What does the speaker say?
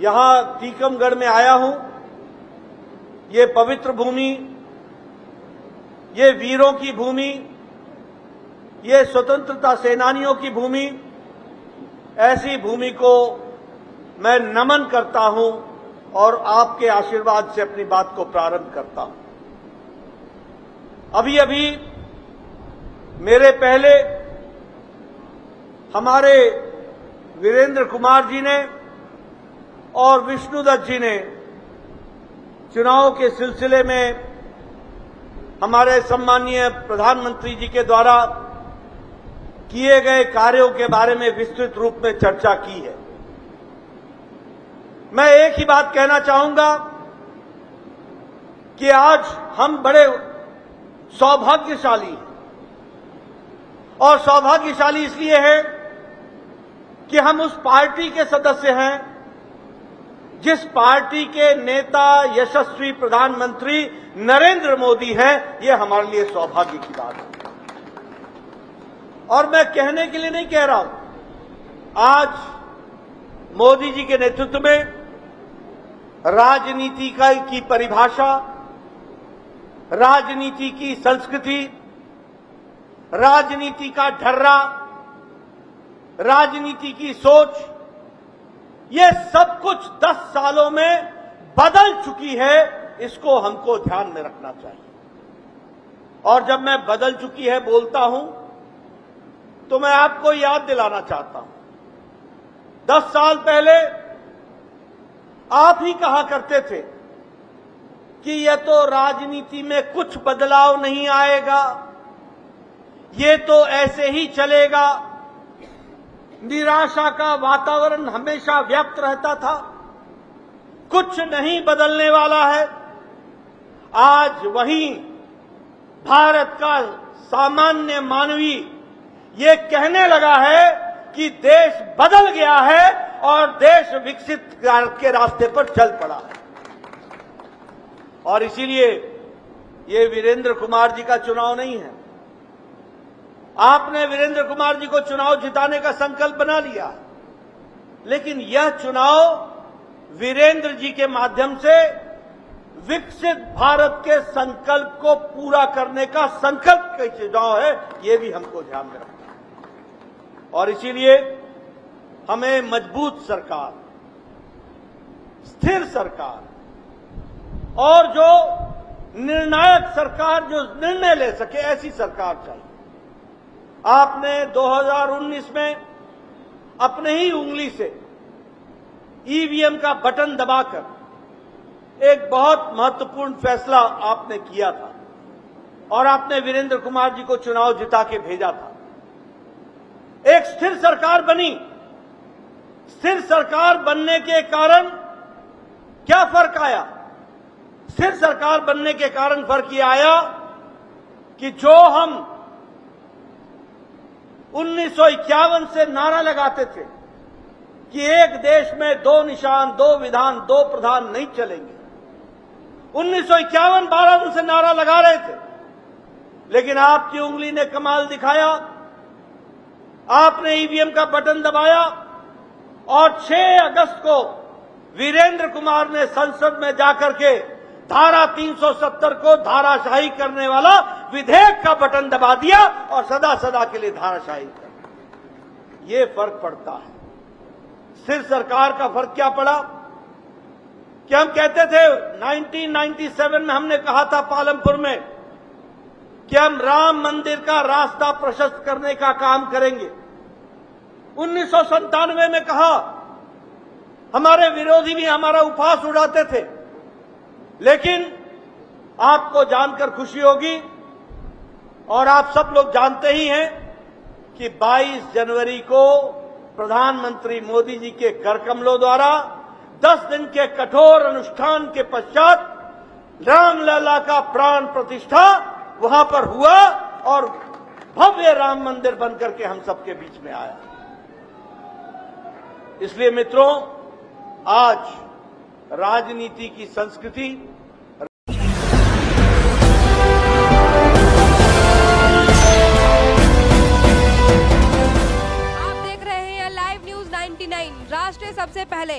यहां टीकमगढ़ में आया हूं। ये पवित्र भूमि, ये वीरों की भूमि, ये स्वतंत्रता सेनानियों की भूमि, ऐसी भूमि को मैं नमन करता हूं और आपके आशीर्वाद से अपनी बात को प्रारंभ करता हूं। अभी अभी मेरे पहले हमारे वीरेंद्र कुमार जी ने और विष्णुदत्त जी ने चुनाव के सिलसिले में हमारे सम्मानीय प्रधानमंत्री जी के द्वारा किए गए कार्यों के बारे में विस्तृत रूप में चर्चा की है। मैं एक ही बात कहना चाहूंगा कि आज हम बड़े सौभाग्यशाली हैं, और सौभाग्यशाली इसलिए है कि हम उस पार्टी के सदस्य हैं जिस पार्टी के नेता यशस्वी प्रधानमंत्री नरेंद्र मोदी हैं। ये हमारे लिए सौभाग्य की बात है। और मैं कहने के लिए नहीं कह रहा हूं, आज मोदी जी के नेतृत्व में राजनीति की परिभाषा, राजनीति की संस्कृति, राजनीति का ढर्रा, राजनीति की सोच, ये सब कुछ 10 सालों में बदल चुकी है। इसको हमको ध्यान में रखना चाहिए। और जब मैं बदल चुकी है बोलता हूं तो मैं आपको याद दिलाना चाहता हूं, 10 साल पहले आप ही कहा करते थे कि यह तो राजनीति में कुछ बदलाव नहीं आएगा, ये तो ऐसे ही चलेगा। निराशा का वातावरण हमेशा व्याप्त रहता था, कुछ नहीं बदलने वाला है। आज वहीं भारत का सामान्य मानवी ये कहने लगा है कि देश बदल गया है और देश विकसित के रास्ते पर चल पड़ा है। और इसीलिए ये वीरेंद्र कुमार जी का चुनाव नहीं है। आपने वीरेंद्र कुमार जी को चुनाव जिताने का संकल्प बना लिया, लेकिन यह चुनाव वीरेंद्र जी के माध्यम से विकसित भारत के संकल्प को पूरा करने का संकल्प का चुनाव है। यह भी हमको ध्यान में रखना है। और इसीलिए हमें मजबूत सरकार, स्थिर सरकार और जो निर्णायक सरकार, जो निर्णय ले सके, ऐसी सरकार चाहिए। आपने 2019 में अपने ही उंगली से ईवीएम का बटन दबाकर एक बहुत महत्वपूर्ण फैसला आपने किया था और आपने वीरेंद्र कुमार जी को चुनाव जिता के भेजा था। एक स्थिर सरकार बनी। स्थिर सरकार बनने के कारण क्या फर्क आया? स्थिर सरकार बनने के कारण फर्क यह आया कि जो हम 1951 से नारा लगाते थे कि एक देश में 2 निशान, 2 विधान, 2 प्रधान नहीं चलेंगे, 1951-52 से नारा लगा रहे थे, लेकिन आपकी उंगली ने कमाल दिखाया। आपने ईवीएम का बटन दबाया और 6 अगस्त को वीरेंद्र कुमार ने संसद में जाकर के धारा 370 को धाराशाही करने वाला विधेयक का बटन दबा दिया और सदा सदा के लिए धाराशाही कर दिया। ये फर्क पड़ता है। स्थिर सरकार का फर्क क्या पड़ा कि हम कहते थे 1997 में हमने कहा था पालमपुर में कि हम राम मंदिर का रास्ता प्रशस्त करने का काम करेंगे। 1997 में कहा, हमारे विरोधी भी हमारा उपहास उड़ाते थे, लेकिन आपको जानकर खुशी होगी और आप सब लोग जानते ही हैं कि 22 जनवरी को प्रधानमंत्री मोदी जी के कर कमलों द्वारा 10 दिन के कठोर अनुष्ठान के पश्चात रामलला का प्राण प्रतिष्ठा वहां पर हुआ और भव्य राम मंदिर बनकर के हम सबके बीच में आया। इसलिए मित्रों, आज राजनीति की संस्कृति आप देख रहे हैं लाइव न्यूज 99 राष्ट्र सबसे पहले।